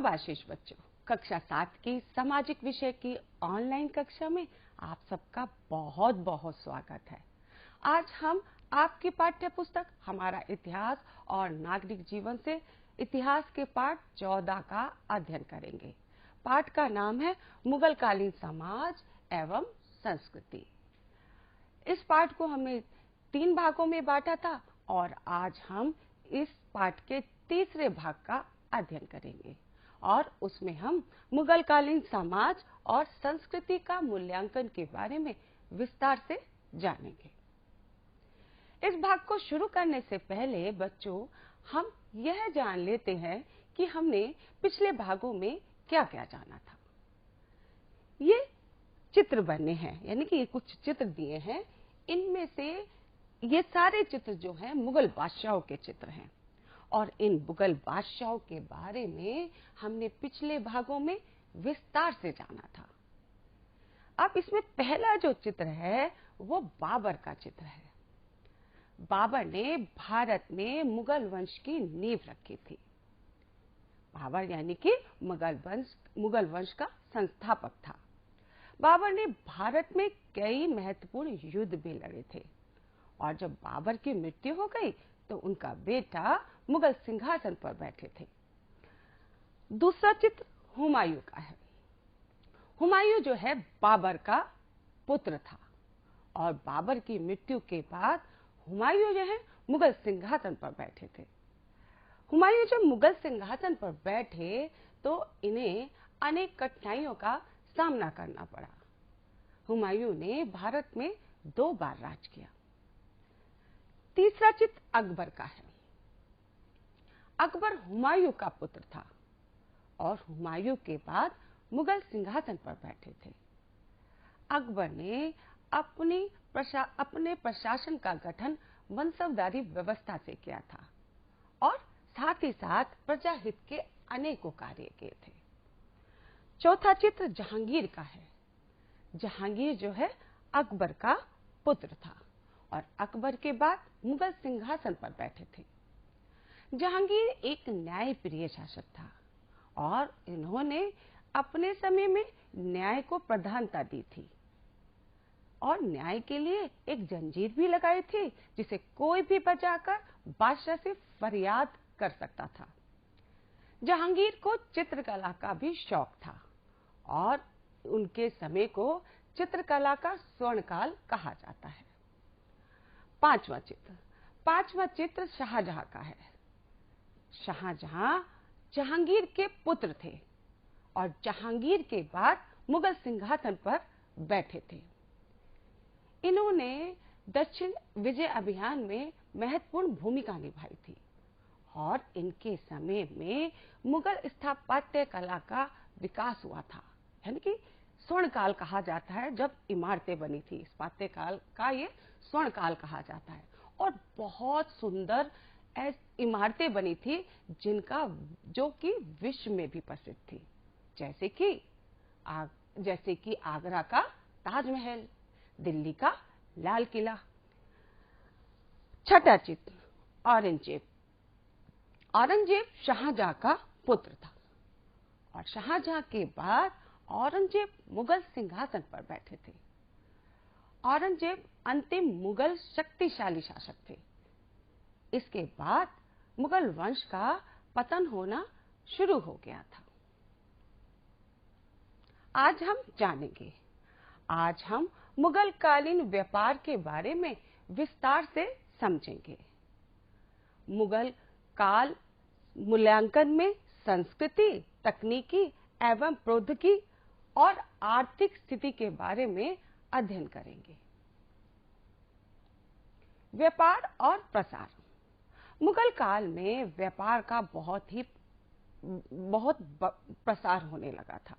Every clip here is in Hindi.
शुभाशीष बच्चों, कक्षा 7 की सामाजिक विषय की ऑनलाइन कक्षा में आप सबका बहुत बहुत स्वागत है। आज हम आपकी पाठ्य पुस्तक हमारा इतिहास और नागरिक जीवन से इतिहास के पाठ 14 का अध्ययन करेंगे। पाठ का नाम है मुगल कालीन समाज एवं संस्कृति। इस पाठ को हमने 3 भागों में बांटा था और आज हम इस पाठ के तीसरे भाग का अध्ययन करेंगे और उसमें हम मुगल कालीन समाज और संस्कृति का मूल्यांकन के बारे में विस्तार से जानेंगे। इस भाग को शुरू करने से पहले बच्चों, हम यह जान लेते हैं कि हमने पिछले भागों में क्या क्या जाना था। ये चित्र बने हैं, यानी कि ये कुछ चित्र दिए हैं। इनमें से ये सारे चित्र जो हैं मुगल बादशाहों के चित्र हैं और इन मुगल बादशाहों के बारे में हमने पिछले भागों में विस्तार से जाना था। अब इसमें पहला जो चित्र है वो बाबर का चित्र है। बाबर ने भारत में मुगल वंश की नींव रखी थी। बाबर यानी कि मुगल वंश का संस्थापक था। बाबर ने भारत में कई महत्वपूर्ण युद्ध भी लड़े थे और जब बाबर की मृत्यु हो गई तो उनका बेटा मुगल सिंहासन पर बैठे थे। दूसरा चित्र हुमायूं का है। हुमायूं जो है बाबर का पुत्र था और बाबर की मृत्यु के बाद हुमायूं जो है मुगल सिंहासन पर बैठे थे। हुमायूं जब मुगल सिंहासन पर बैठे तो इन्हें अनेक कठिनाइयों का सामना करना पड़ा। हुमायूं ने भारत में 2 बार राज किया। तीसरा चित्र अकबर का है। अकबर हुमायूं का पुत्र था और हुमायूं के बाद मुगल सिंहासन पर बैठे थे। अकबर ने अपने प्रशासन का गठन वंशवदारी व्यवस्था से किया था और साथ ही साथ प्रजा हित के अनेकों कार्य किए थे। चौथा चित्र जहांगीर का है। जहांगीर जो है अकबर का पुत्र था और अकबर के बाद मुगल सिंहासन पर बैठे थे। जहांगीर एक न्यायप्रिय शासक था और इन्होंने अपने समय में न्याय को प्रधानता दी थी और न्याय के लिए एक जंजीर भी लगाई थी जिसे कोई भी बचाकर बादशाह से फरियाद कर सकता था। जहांगीर को चित्रकला का भी शौक था और उनके समय को चित्रकला का स्वर्णकाल कहा जाता है। पांचवा चित्र शाहजहां का है। शाहजहां जहांगीर के पुत्र थे और जहांगीर के बाद मुगल सिंहासन पर बैठे थे। इन्होंने दक्षिण विजय अभियान में महत्वपूर्ण भूमिका निभाई थी और इनके समय में मुगल स्थापत्य कला का विकास हुआ था, यानी कि स्वर्ण काल कहा जाता है। जब इमारतें बनी थी, स्थापत्य काल का ये स्वर्ण काल कहा जाता है और बहुत सुंदर इमारतें बनी थी जो कि विश्व में भी प्रसिद्ध थी, जैसे कि आगरा का ताजमहल, दिल्ली का लाल किला। छठा चित्र औरंगजेब। औरंगजेब शाहजहां का पुत्र था और शाहजहां के बाद औरंगजेब मुगल सिंहासन पर बैठे थे। औरंगजेब अंतिम मुगल शक्तिशाली शासक थे। इसके बाद मुगल वंश का पतन होना शुरू हो गया था। आज हम मुगल कालीन व्यापार के बारे में विस्तार से समझेंगे। मुगल काल मूल्यांकन में संस्कृति, तकनीकी एवं प्रौद्योगिकी और आर्थिक स्थिति के बारे में अध्ययन करेंगे। व्यापार और प्रसार। मुगल काल में व्यापार का बहुत प्रसार होने लगा था।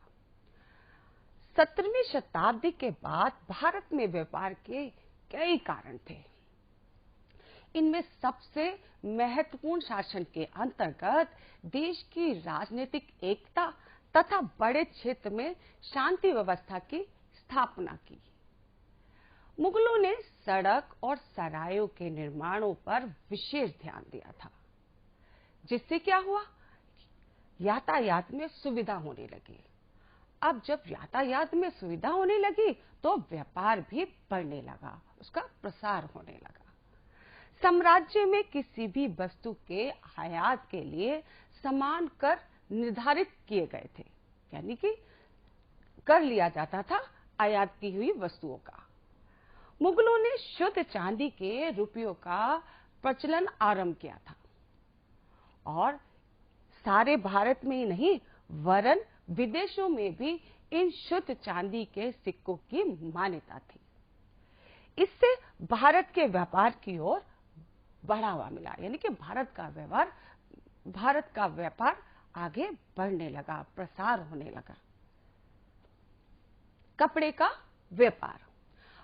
17वीं शताब्दी के बाद भारत में व्यापार के कई कारण थे। इनमें सबसे महत्वपूर्ण शासन के अंतर्गत देश की राजनीतिक एकता तथा बड़े क्षेत्र में शांति व्यवस्था की स्थापना की। मुगलों ने सड़क और सरायों के निर्माणों पर विशेष ध्यान दिया था, जिससे क्या हुआ, यातायात में सुविधा होने लगी। अब जब यातायात में सुविधा होने लगी तो व्यापार भी बढ़ने लगा, उसका प्रसार होने लगा। साम्राज्य में किसी भी वस्तु के आयात के लिए समान कर निर्धारित किए गए थे, यानी कि कर लिया जाता था आयात की हुई वस्तुओं का। मुगलों ने शुद्ध चांदी के रुपयों का प्रचलन आरंभ किया था और सारे भारत में ही नहीं वरन विदेशों में भी इन शुद्ध चांदी के सिक्कों की मान्यता थी। इससे भारत के व्यापार की ओर बढ़ावा मिला, यानी कि भारत का व्यापार आगे बढ़ने लगा, प्रसार होने लगा। कपड़े का व्यापार।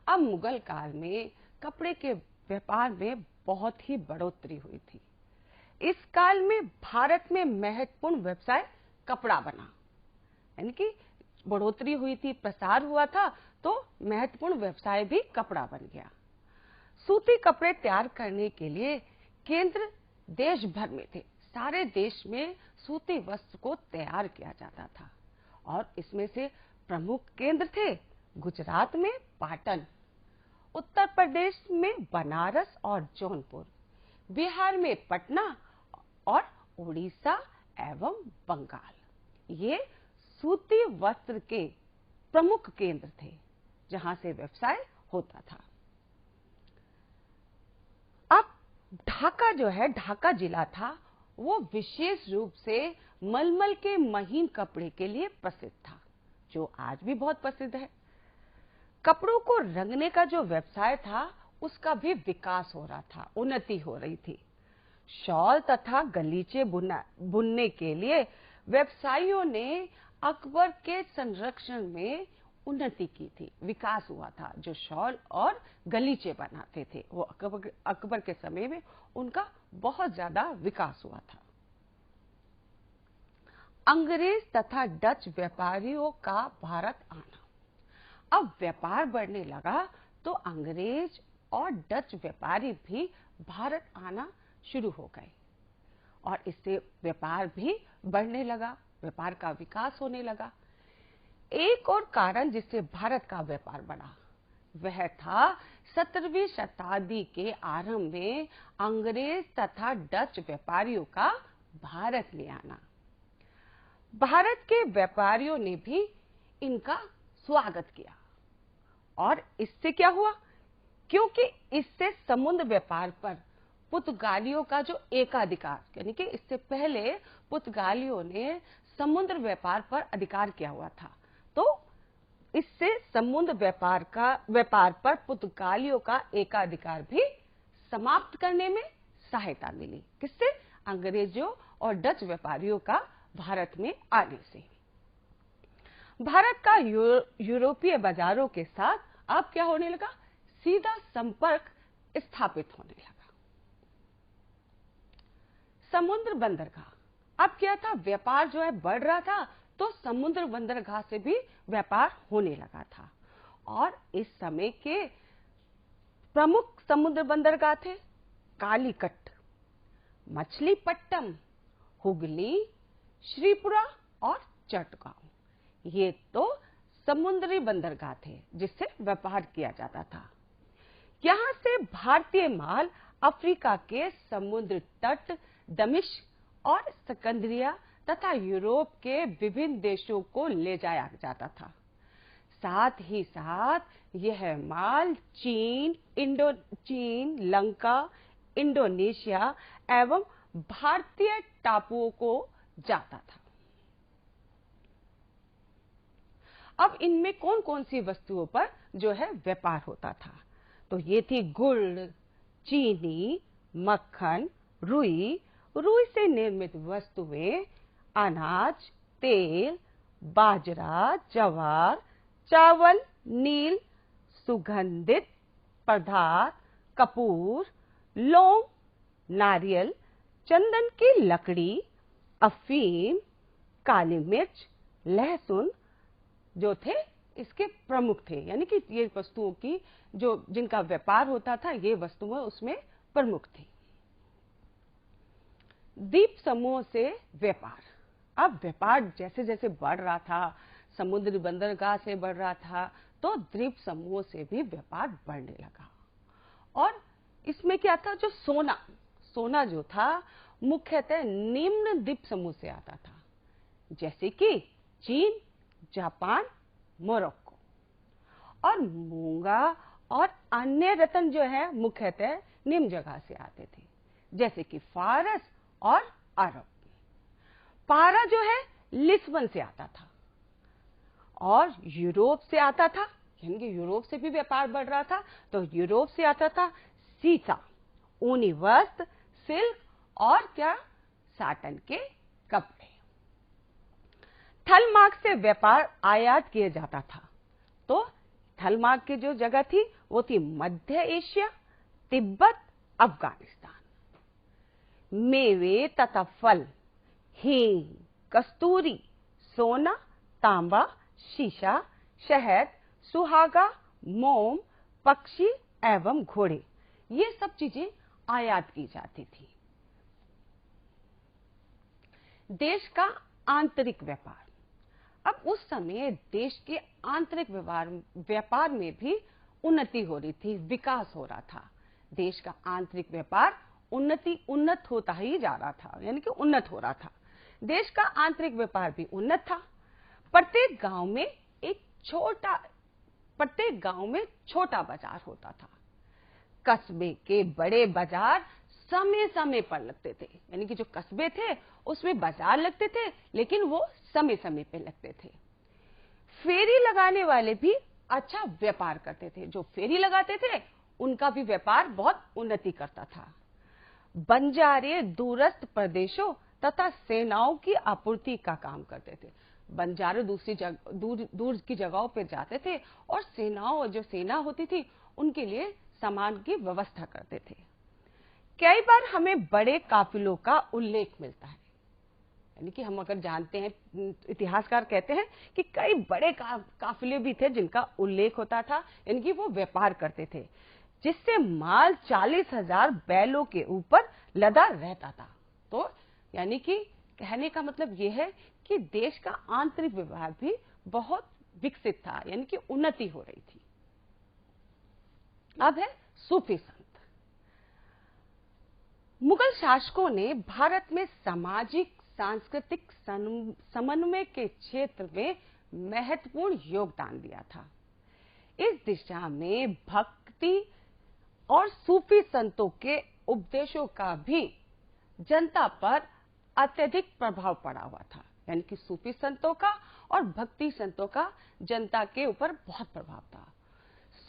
अब मुगल काल में कपड़े के व्यापार में बहुत ही बढ़ोतरी हुई थी। इस काल में भारत में महत्वपूर्ण व्यवसाय कपड़ा बना, यानी कि बढ़ोतरी हुई थी, प्रसार हुआ था, तो महत्वपूर्ण व्यवसाय भी कपड़ा बन गया। सूती कपड़े तैयार करने के लिए केंद्र देश भर में थे। सारे देश में सूती वस्त्र को तैयार किया जाता था और इसमें से प्रमुख केंद्र थे गुजरात में पाटन, उत्तर प्रदेश में बनारस और जौनपुर, बिहार में पटना और उड़ीसा एवं बंगाल। ये सूती वस्त्र के प्रमुख केंद्र थे जहां से व्यवसाय होता था। अब ढाका जो है, ढाका जिला था, वो विशेष रूप से मलमल के महीन कपड़े के लिए प्रसिद्ध था, जो आज भी बहुत प्रसिद्ध है। कपड़ों को रंगने का जो व्यवसाय था उसका भी विकास हो रहा था, उन्नति हो रही थी। शॉल तथा गलीचे बुनने के लिए व्यवसायियों ने अकबर के संरक्षण में उन्नति की थी, विकास हुआ था। जो शॉल और गलीचे बनाते थे वो अकबर के समय में उनका बहुत ज्यादा विकास हुआ था। अंग्रेज तथा डच व्यापारियों का भारत आना। अब व्यापार बढ़ने लगा तो अंग्रेज और डच व्यापारी भी भारत आना शुरू हो गए और इससे व्यापार भी बढ़ने लगा, व्यापार का विकास होने लगा। एक और कारण जिससे भारत का व्यापार बढ़ा वह था 17वीं शताब्दी के आरंभ में अंग्रेज तथा डच व्यापारियों का भारत में आना। भारत के व्यापारियों ने भी इनका स्वागत किया और इससे क्या हुआ, क्योंकि इससे समुद्र व्यापार पर पुर्तगालियों का जो एकाधिकार, यानी कि इससे पहले पुर्तगालियों ने समुद्र व्यापार पर अधिकार किया हुआ था, तो इससे समुद्र व्यापार पर पुर्तगालियों का एकाधिकार भी समाप्त करने में सहायता मिली। किससे? अंग्रेजों और डच व्यापारियों का भारत में आने से। भारत का यूरोपीय बाजारों के साथ अब क्या होने लगा, सीधा संपर्क स्थापित होने लगा। समुद्र बंदरगाह। अब क्या था, व्यापार जो है बढ़ रहा था तो समुद्र बंदरगाह से भी व्यापार होने लगा था और इस समय के प्रमुख समुद्र बंदरगाह थे कालीकट, मछलीपट्टनम, हुगली, श्रीपुरा और चटगांव। ये तो समुद्री बंदरगाह थे जिससे व्यापार किया जाता था। यहां से भारतीय माल अफ्रीका के समुद्र तट, दमिश्क और सिकंदरिया तथा यूरोप के विभिन्न देशों को ले जाया जाता था। साथ ही साथ यह माल चीन, लंका, इंडोनेशिया एवं भारतीय टापुओं को जाता था। अब इनमें कौन कौन सी वस्तुओं पर जो है व्यापार होता था, तो ये थी गुड़, चीनी, मक्खन, रुई से निर्मित वस्तुएं, अनाज, तेल, बाजरा, ज्वार, चावल, नील, सुगंधित पदार्थ, कपूर, लौंग, नारियल, चंदन की लकड़ी, अफीम, काली मिर्च, लहसुन जो थे इसके प्रमुख थे, यानी कि ये वस्तुओं की जो जिनका व्यापार होता था ये वस्तुएं उसमें प्रमुख थी। द्वीप समूह से व्यापार। अब व्यापार जैसे जैसे बढ़ रहा था, समुद्री बंदरगाह से बढ़ रहा था, तो द्वीप समूहों से भी व्यापार बढ़ने लगा। और इसमें क्या था, जो सोना सोना जो था मुख्यतः निम्न द्वीप समूह से आता था, जैसे कि चीन, जापान, मोरक्को। और मूंगा और अन्य रत्न जो है मुख्यतः निम्न जगह से आते थे, जैसे कि फारस और अरब। पारा जो है लिस्बन से आता था और यूरोप से आता था, यानी कि यूरोप से भी व्यापार बढ़ रहा था, तो यूरोप से आता था सीसा, ऊनी वस्त्र, सिल्क और क्या, साटन के कपड़े। थल मार्ग से व्यापार आयात किया जाता था, तो थल मार्ग की जो जगह थी वो थी मध्य एशिया, तिब्बत, अफगानिस्तान। मेवे तथा फल, हींग, कस्तूरी, सोना, तांबा, शीशा, शहद, सुहागा, मोम, पक्षी एवं घोड़े, ये सब चीजें आयात की जाती थी। देश का आंतरिक व्यापार। अब उस समय देश के आंतरिक व्यापार में भी उन्नति हो रही थी, विकास हो रहा था। देश का आंतरिक व्यापार उन्नत होता ही जा रहा था, यानी कि उन्नत हो रहा था। देश का आंतरिक व्यापार भी उन्नत था। प्रत्येक गांव में छोटा बाजार होता था। कस्बे के बड़े बाजार समय समय पर लगते थे, यानी कि जो कस्बे थे उसमें बाजार लगते थे, लेकिन वो समय समय पे लगते थे। फेरी लगाने वाले भी अच्छा व्यापार करते थे, जो फेरी लगाते थे उनका भी व्यापार बहुत उन्नति करता था। बंजारे दूरस्थ प्रदेशों तथा सेनाओं की आपूर्ति का काम करते थे। बंजारे दूर की जगहों पर जाते थे और जो सेना होती थी उनके लिए सामान की व्यवस्था करते थे। कई बार हमें बड़े काफिलों का उल्लेख मिलता है, यानी कि हम अगर जानते हैं, इतिहासकार कहते हैं कि कई बड़े काफिले भी थे जिनका उल्लेख होता था, यानी कि वो व्यापार करते थे, जिससे माल 40,000 बैलों के ऊपर लदा रहता था। तो यानी कि कहने का मतलब यह है कि देश का आंतरिक व्यवहार भी बहुत विकसित था, यानी कि उन्नति हो रही थी। अब है सूफी संत। मुगल शासकों ने भारत में सामाजिक सांस्कृतिक समन्वय के क्षेत्र में महत्वपूर्ण योगदान दिया था। इस दिशा में भक्ति और सूफी संतों के उपदेशों का भी जनता पर अत्यधिक प्रभाव पड़ा हुआ था, यानी कि सूफी संतों का और भक्ति संतों का जनता के ऊपर बहुत प्रभाव था।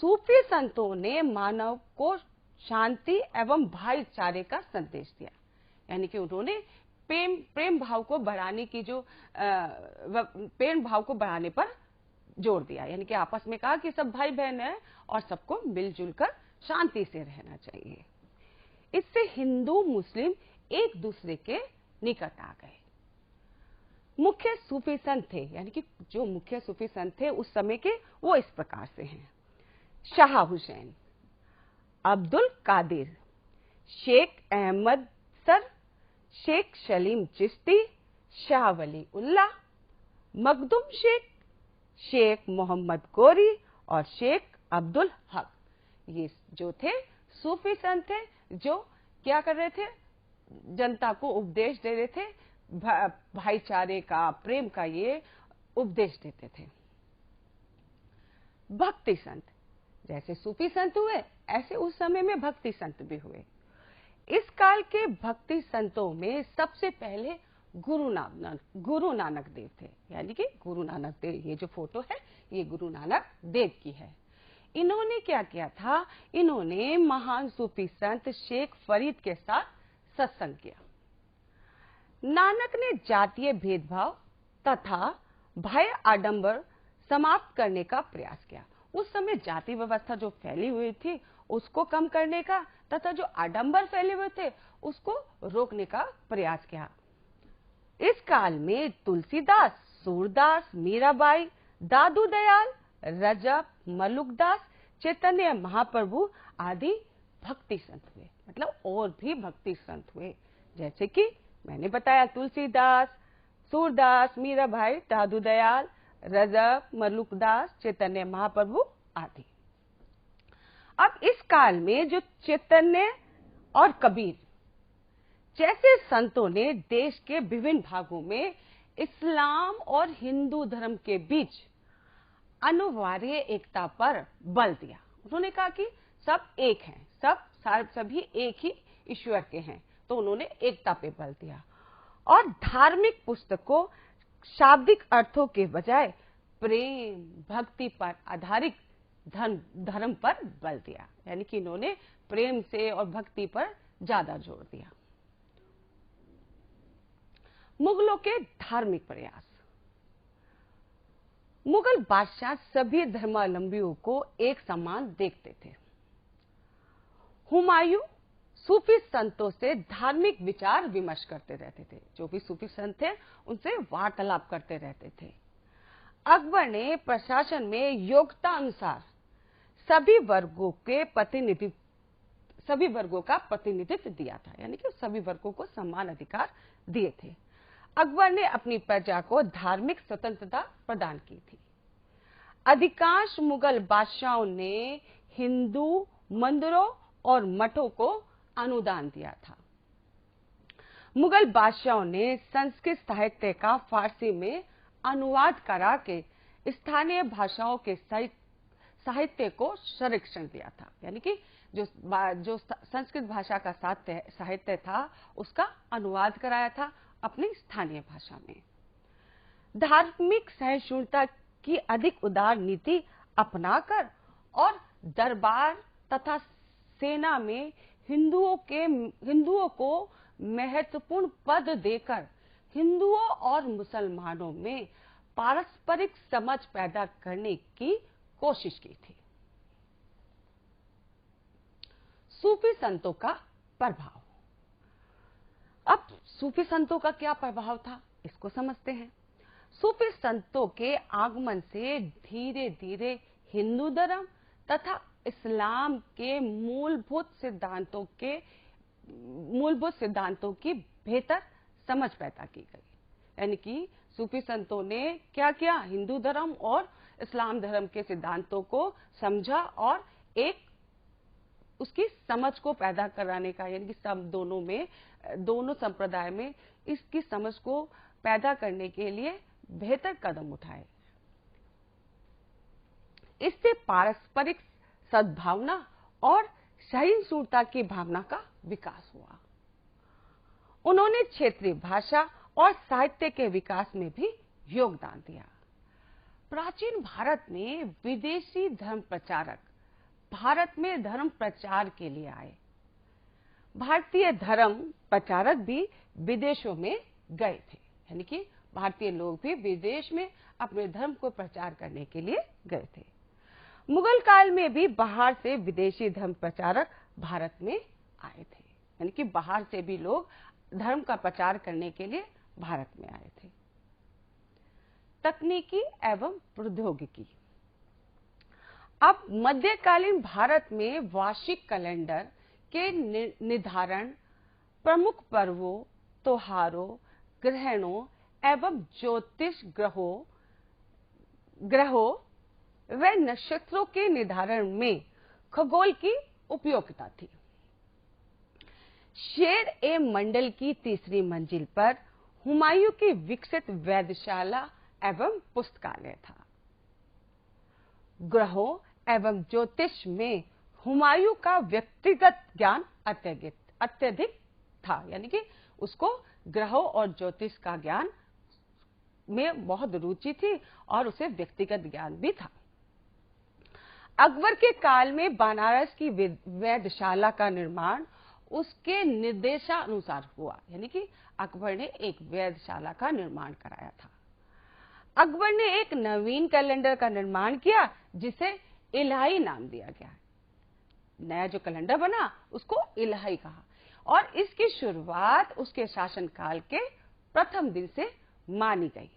सूफी संतों ने मानव को शांति एवं भाईचारे का संदेश दिया, यानी कि उन्होंने प्रेम भाव को बढ़ाने पर जोर दिया, यानी कि आपस में कहा कि सब भाई बहन हैं और सबको मिलजुल कर शांति से रहना चाहिए। इससे हिंदू मुस्लिम एक दूसरे के निकट आ गए। मुख्य सूफी संत थे, यानी कि जो मुख्य सूफी संत थे उस समय के, वो इस प्रकार से हैं: शाह हुसैन, अब्दुल कादिर, शेख अहमद सर, शेख सलीम चिश्ती, शाह वली उल्लाह, मखदूम शेख, शेख मोहम्मद गोरी और शेख अब्दुल हक। ये जो थे सूफी संत थे, जो क्या कर रहे थे, जनता को उपदेश दे रहे थे, भाईचारे का, प्रेम का ये उपदेश देते थे। भक्ति संत, जैसे सूफी संत हुए ऐसे उस समय में भक्ति संत भी हुए। इस काल के भक्ति संतों में सबसे पहले गुरु नानक देव थे, यानी कि गुरु नानक देव। ये जो फोटो है ये गुरु नानक देव की है। इन्होंने क्या किया था, इन्होंने महान सूफी संत शेख फरीद के साथ सत्संग किया। नानक ने जातीय भेदभाव तथा भय आडंबर समाप्त करने का प्रयास किया। उस समय जाति व्यवस्था जो फैली हुई थी उसको कम करने का तथा जो आडंबर फैले हुए थे उसको रोकने का प्रयास किया। इस काल में तुलसीदास, सूरदास, मीराबाई, दादू दयाल, रजब, मलुकदास, चैतन्य महाप्रभु आदि भक्ति संत हुए, मतलब और भी भक्ति संत हुए, जैसे कि मैंने बताया तुलसीदास, सूरदास, मीराभाई, दादू दयाल, रजक, मलुकदास, चैतन्य महाप्रभु आदि। अब इस काल में जो चैतन्य और कबीर जैसे संतों ने देश के विभिन्न भागों में इस्लाम और हिंदू धर्म के बीच अनिवार्य एकता पर बल दिया। उन्होंने कहा कि सब एक हैं, सभी एक ही ईश्वर के हैं, तो उन्होंने एकता पे बल दिया और धार्मिक पुस्तकों शाब्दिक अर्थों के बजाय प्रेम भक्ति पर आधारित धर्म पर बल दिया, यानी कि इन्होंने प्रेम से और भक्ति पर ज्यादा जोर दिया। मुगलों के धार्मिक प्रयास। मुगल बादशाह सभी धर्मावलंबियों को एक समान देखते थे। हुमायूं सूफी संतों से धार्मिक विचार विमर्श करते रहते थे। जो भी सूफी संत थे उनसे वार्तालाप करते रहते थे। अकबर ने प्रशासन में योग्यता अनुसार सभी वर्गों का प्रतिनिधित्व दिया था, यानी कि सभी वर्गों को समान अधिकार दिए थे। अकबर ने अपनी प्रजा को धार्मिक स्वतंत्रता प्रदान की थी। अधिकांश मुगल बादशाहों ने हिंदू मंदिरों और मठों को अनुदान दिया था। मुगल बादशाहों ने संस्कृत साहित्य का फारसी में अनुवाद करा के स्थानीय भाषाओं के साहित्य को संरक्षण दिया था, यानी कि जो संस्कृत भाषा का साहित्य था उसका अनुवाद कराया था अपनी स्थानीय भाषा में। धार्मिक सहिष्णुता की अधिक उदार नीति अपनाकर और दरबार तथा सेना में हिंदुओं को महत्वपूर्ण पद देकर हिंदुओं और मुसलमानों में पारस्परिक समझ पैदा करने की कोशिश की थी। सूफी संतों का प्रभाव। अब सूफी संतों का क्या प्रभाव था, इसको समझते हैं। सूफी संतों के आगमन से धीरे धीरे हिंदू धर्म तथा इस्लाम के मूलभूत सिद्धांतों की बेहतर समझ पैदा की गई। यानी कि सूफी संतों ने क्या किया, हिंदू धर्म और इस्लाम धर्म के सिद्धांतों को समझा और एक उसकी समझ को पैदा कराने का, यानी कि सब दोनों संप्रदाय में इसकी समझ को पैदा करने के लिए बेहतर कदम उठाए। इससे पारस्परिक सद्भावना और सहिष्णुता की भावना का विकास हुआ। उन्होंने क्षेत्रीय भाषा और साहित्य के विकास में भी योगदान दिया। प्राचीन भारत में विदेशी धर्म प्रचारक भारत में धर्म प्रचार के लिए आए। भारतीय धर्म प्रचारक भी विदेशों में गए थे, यानी कि भारतीय लोग भी विदेश में अपने धर्म को प्रचार करने के लिए गए थे। मुगल काल में भी बाहर से विदेशी धर्म प्रचारक भारत में आए थे, यानी कि बाहर से भी लोग धर्म का प्रचार करने के लिए भारत में आए थे। तकनीकी एवं प्रौद्योगिकी। अब मध्यकालीन भारत में वार्षिक कैलेंडर के निर्धारण, प्रमुख पर्वों, त्योहारों, ग्रहणों एवं ज्योतिष ग्रहों व नक्षत्रों के निर्धारण में खगोल की उपयोगिता थी। शेर ए मंडल की तीसरी मंजिल पर हुमायूं की विकसित वेधशाला एवं पुस्तकालय था। ग्रहों एवं ज्योतिष में हुमायूं का व्यक्तिगत ज्ञान अत्यधिक था, यानी कि उसको ग्रहों और ज्योतिष का ज्ञान में बहुत रुचि थी और उसे व्यक्तिगत ज्ञान भी था। अकबर के काल में बनारस की वेधशाला का निर्माण उसके निर्देशानुसार हुआ, यानी कि अकबर ने एक वेधशाला का निर्माण कराया था। अकबर ने एक नवीन कैलेंडर का निर्माण किया जिसे इलाही नाम दिया गया। नया जो कैलेंडर बना उसको इलाही कहा और इसकी शुरुआत उसके शासनकाल के प्रथम दिन से मानी गई।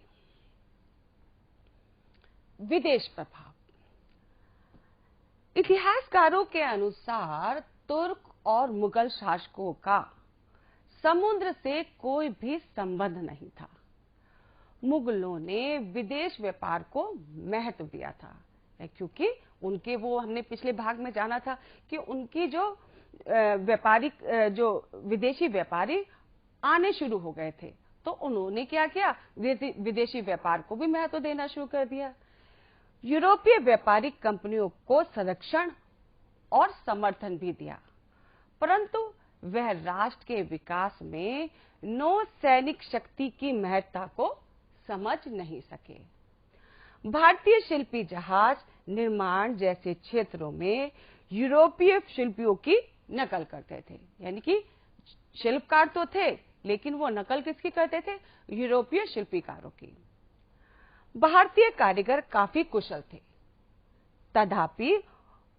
विदेश प्रभाव। इतिहासकारों के अनुसार तुर्क और मुगल शासकों का समुद्र से कोई भी संबंध नहीं था। मुगलों ने विदेश व्यापार को महत्व दिया था, क्योंकि उनके वो हमने पिछले भाग में जाना था कि उनकी जो व्यापारिक जो विदेशी व्यापारी आने शुरू हो गए थे, तो उन्होंने क्या किया, विदेशी व्यापार को भी महत्व देना शुरू कर दिया। यूरोपीय व्यापारिक कंपनियों को संरक्षण और समर्थन भी दिया, परंतु वह राष्ट्र के विकास में नौ सैनिक शक्ति की महत्ता को समझ नहीं सके। भारतीय शिल्पी जहाज निर्माण जैसे क्षेत्रों में यूरोपीय शिल्पियों की नकल करते थे, यानी कि शिल्पकार तो थे लेकिन वो नकल किसकी करते थे, यूरोपीय शिल्पकारों की। भारतीय कारीगर काफी कुशल थे, तथापि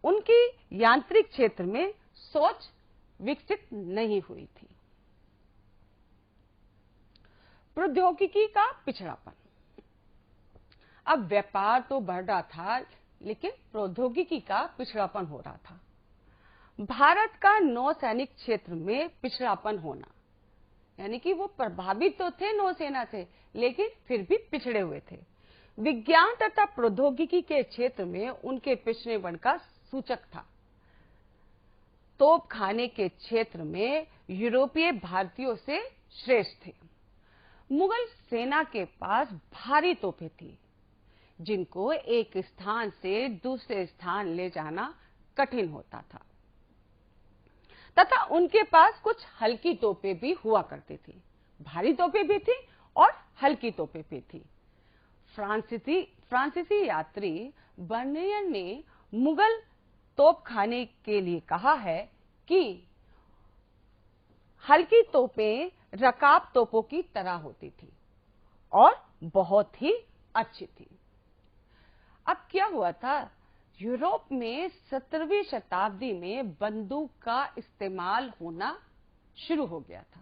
उनकी यांत्रिक क्षेत्र में सोच विकसित नहीं हुई थी। प्रौद्योगिकी का पिछड़ापन। अब व्यापार तो बढ़ रहा था लेकिन प्रौद्योगिकी का पिछड़ापन हो रहा था। भारत का नौसैनिक क्षेत्र में पिछड़ापन होना, यानी कि वो प्रभावित तो थे नौसेना से लेकिन फिर भी पिछड़े हुए थे। विज्ञान तथा प्रौद्योगिकी के क्षेत्र में उनके पिछड़ेपन का सूचक था। तोप खाने के क्षेत्र में यूरोपीय भारतीयों से श्रेष्ठ थे। मुगल सेना के पास भारी तोपें थी जिनको एक स्थान से दूसरे स्थान ले जाना कठिन होता था, तथा उनके पास कुछ हल्की तोपें भी हुआ करती थी। भारी तोपें भी थी और हल्की तोपें भी थी। फ्रांसीसी यात्री बर्नियर ने मुगल तोपखाने के लिए कहा है कि हल्की तोपें रकाब तोपों की तरह होती थी और बहुत ही अच्छी थी। अब क्या हुआ था, यूरोप में 17वीं शताब्दी में बंदूक का इस्तेमाल होना शुरू हो गया था,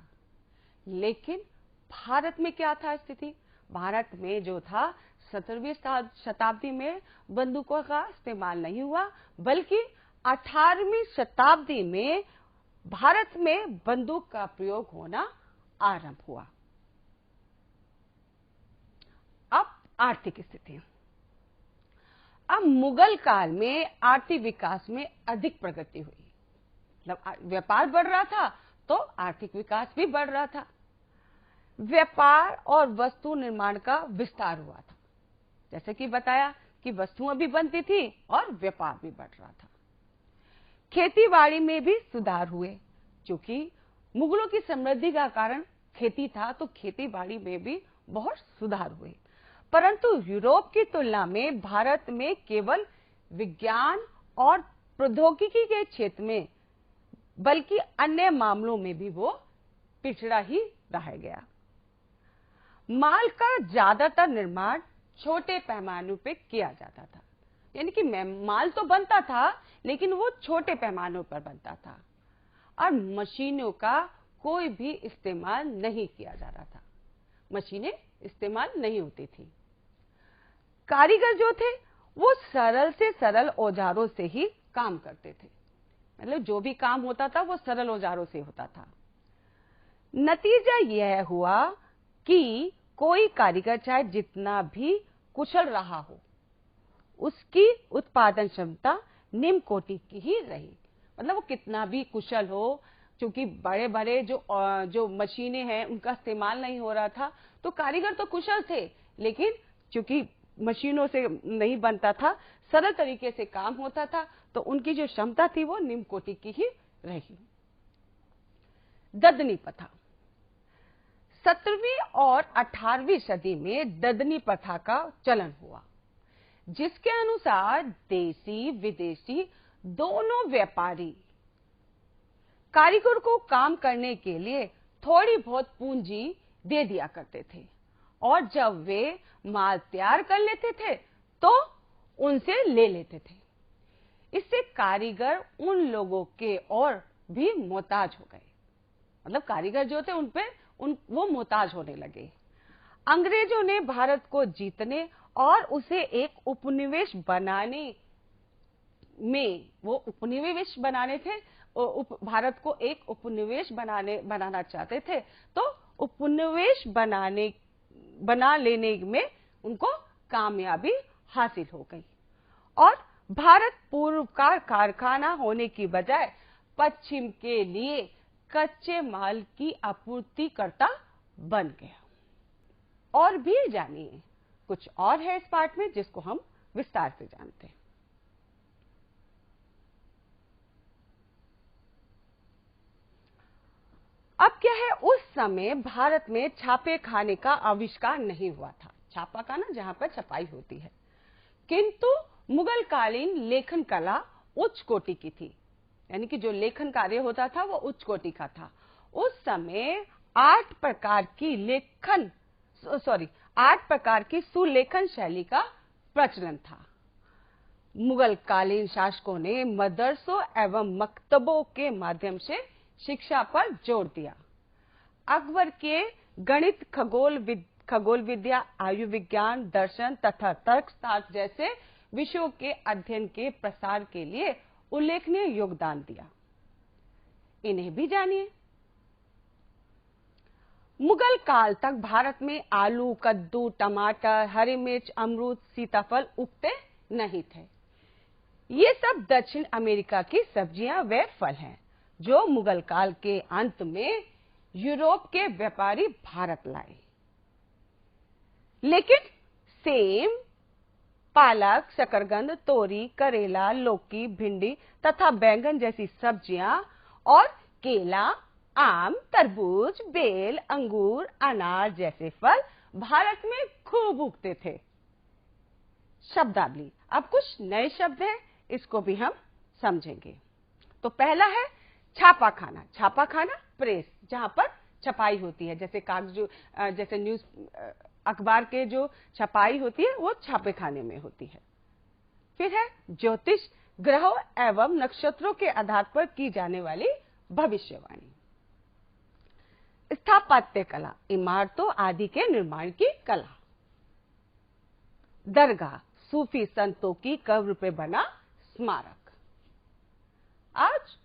लेकिन भारत में क्या था स्थिति, भारत में जो था 17वीं शताब्दी में बंदूकों का इस्तेमाल नहीं हुआ, बल्कि 18वीं शताब्दी में भारत में बंदूक का प्रयोग होना आरंभ हुआ। अब आर्थिक स्थिति। अब मुगल काल में आर्थिक विकास में अधिक प्रगति हुई, मतलब व्यापार बढ़ रहा था तो आर्थिक विकास भी बढ़ रहा था। व्यापार और वस्तु निर्माण का विस्तार हुआ था, जैसे कि बताया कि वस्तुएं भी बनती थी और व्यापार भी बढ़ रहा था। खेतीबाड़ी में भी सुधार हुए, क्योंकि मुगलों की समृद्धि का कारण खेती था, तो खेतीबाड़ी में भी बहुत सुधार हुए। परंतु यूरोप की तुलना में भारत में केवल विज्ञान और प्रौद्योगिकी के क्षेत्र में बल्कि अन्य मामलों में भी वो पिछड़ा ही रह गया। माल का ज्यादातर निर्माण छोटे पैमाने पे किया जाता था, यानी कि माल तो बनता था लेकिन वो छोटे पैमानों पर बनता था और मशीनों का कोई भी इस्तेमाल नहीं किया जा रहा था, मशीनें इस्तेमाल नहीं होती थी। कारीगर जो थे वो सरल से सरल औजारों से ही काम करते थे, मतलब जो भी काम होता था वो सरल औजारों से होता था। नतीजा यह हुआ कि कोई कारीगर चाहे जितना भी कुशल रहा हो, उसकी उत्पादन क्षमता निम्न कोटि की ही रही। मतलब वो कितना भी कुशल हो, क्योंकि बड़े बड़े जो मशीनें हैं उनका इस्तेमाल नहीं हो रहा था, तो कारीगर तो कुशल थे लेकिन चूंकि मशीनों से नहीं बनता था, सरल तरीके से काम होता था, तो उनकी जो क्षमता थी वो निम्न कोटि की ही रही। ददनी प्रथा। 17वीं और 18वीं सदी में ददनी प्रथा का चलन हुआ, जिसके अनुसार देसी विदेशी दोनों व्यापारी कारीगर को काम करने के लिए थोड़ी बहुत पूंजी दे दिया करते थे और जब वे माल तैयार कर लेते थे तो उनसे ले लेते थे। इससे कारीगर उन लोगों के और भी मोहताज हो गए, मतलब कारीगर जो थे उन पे वो मोहताज होने लगे। अंग्रेजों ने भारत को जीतने और उसे एक उपनिवेश बनाने में, वो उपनिवेश बनाने थे, भारत को एक उपनिवेश बनाना चाहते थे, तो उपनिवेश बनाने बना लेने में उनको कामयाबी हासिल हो गई और भारत पूर्व का कारखाना होने की बजाय पश्चिम के लिए कच्चे माल की आपूर्तिकर्ता बन गया। और भी जानिए, कुछ और है इस पाठ में जिसको हम विस्तार से जानते हैं। अब क्या है, उस समय भारत में छापे खाने का आविष्कार नहीं हुआ था। छापा खाना जहां पर छपाई होती है, किंतु मुगल कालीन लेखन कला उच्च कोटि की थी, यानी कि जो लेखन कार्य होता था वो उच्च कोटि का था। उस समय 8 प्रकार की सुलेखन शैली का प्रचलन था। मुगल कालीन शासकों ने मदरसों एवं मकतबों के माध्यम से शिक्षा पर जोर दिया। अकबर के गणित, खगोल विद्या, आयु विज्ञान, दर्शन तथा तर्कशास्त्र जैसे विषयों के अध्ययन के प्रसार के लिए उल्लेखनीय योगदान दिया। इन्हें भी जानिए। मुगल काल तक भारत में आलू, कद्दू, टमाटर, हरी मिर्च, अमरूद, सीताफल उगते नहीं थे। ये सब दक्षिण अमेरिका की सब्जियां व फल हैं जो मुगल काल के अंत में यूरोप के व्यापारी भारत लाए। लेकिन सेम, पालक, शकरकंद, तोरी, करेला, लौकी, भिंडी तथा बैंगन जैसी सब्जियां और केला, आम, तरबूज, बेल, अंगूर, अनार जैसे फल भारत में खूब उगते थे। शब्दावली, अब कुछ नए शब्द हैं, इसको भी हम समझेंगे। तो पहला है छापा खाना। छापा खाना प्रेस, जहां पर छपाई होती है, जैसे कागज, जैसे न्यूज, अखबार के जो छपाई होती है वो छापे खाने में होती है। फिर है ज्योतिष, ग्रहों एवं नक्षत्रों के आधार पर की जाने वाली भविष्यवाणी। स्थापत्य कला, इमारतों आदि के निर्माण की कला। दरगाह, सूफी संतों की कब्र पे बना स्मारक। आज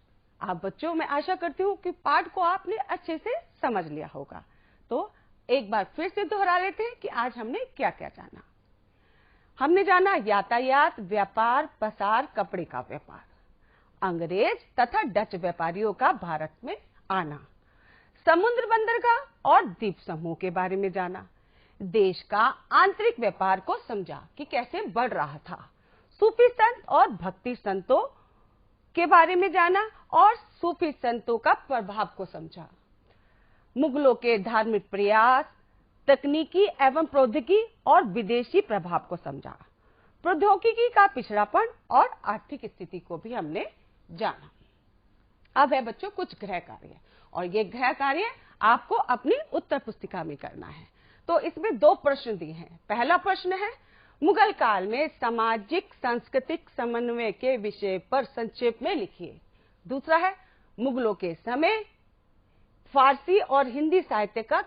आप बच्चों, मैं आशा करती हूं कि पाठ को आपने अच्छे से समझ लिया होगा। तो एक बार फिर से दोहरा लेते हैं कि आज हमने क्या क्या जाना। हमने जाना यातायात, व्यापार, पसार, कपड़े का व्यापार, अंग्रेज तथा डच व्यापारियों का भारत में आना, समुद्र बंदरगाह और द्वीप समूह के बारे में जाना, देश का आंतरिक व्यापार को समझा कि कैसे बढ़ रहा था, सूफी संत और भक्ति संतों के बारे में जाना और सूफी संतों का प्रभाव को समझा, मुगलों के धार्मिक प्रयास, तकनीकी एवं प्रौद्योगिकी और विदेशी प्रभाव को समझा, प्रौद्योगिकी का पिछड़ापन और आर्थिक स्थिति को भी हमने जाना। अब है बच्चों कुछ गृह कार्य, और ये गृह कार्य आपको अपनी उत्तर पुस्तिका में करना है। तो इसमें 2 प्रश्न दिए हैं। पहला प्रश्न है, मुगल काल में सामाजिक सांस्कृतिक समन्वय के विषय पर संक्षेप में लिखिए। दूसरा है, मुगलों के समय फारसी और हिंदी साहित्य का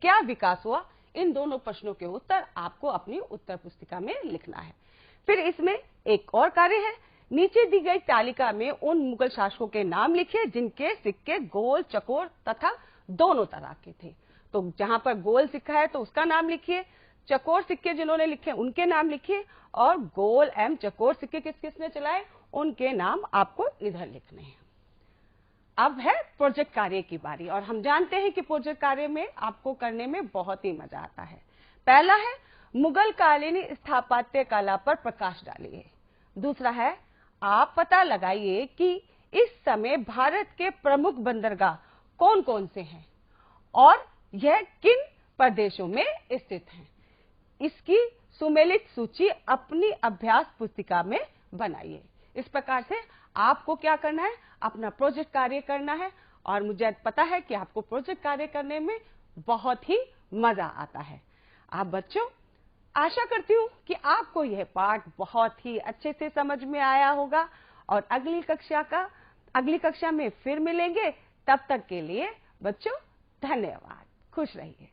क्या विकास हुआ। इन दोनों प्रश्नों के उत्तर आपको अपनी उत्तर पुस्तिका में लिखना है। फिर इसमें एक और कार्य है, नीचे दी गई तालिका में उन मुगल शासकों के नाम लिखिए जिनके सिक्के गोल, चकोर तथा दोनों तरह के थे। तो जहां पर गोल सिक्का है तो उसका नाम लिखिए, चकोर सिक्के जिन्होंने लिखे उनके नाम लिखिए, और गोल एवं चकोर सिक्के किस किसने चलाए उनके नाम आपको इधर लिखने हैं। अब है प्रोजेक्ट कार्य की बारी, और हम जानते हैं कि प्रोजेक्ट कार्य में आपको करने में बहुत ही मजा आता है। पहला है, मुगल कालीन स्थापत्य कला पर प्रकाश डालिए। दूसरा है, आप पता लगाइए कि इस समय भारत के प्रमुख बंदरगाह कौन कौन से हैं और यह किन प्रदेशों में स्थित हैं। इसकी सुमेलित सूची अपनी अभ्यास पुस्तिका में बनाइए। इस प्रकार से आपको क्या करना है, अपना प्रोजेक्ट कार्य करना है, और मुझे पता है कि आपको प्रोजेक्ट कार्य करने में बहुत ही मजा आता है। आप बच्चों, आशा करती हूँ कि आपको यह पाठ बहुत ही अच्छे से समझ में आया होगा, और अगली कक्षा में फिर मिलेंगे। तब तक के लिए बच्चों धन्यवाद, खुश रहिए।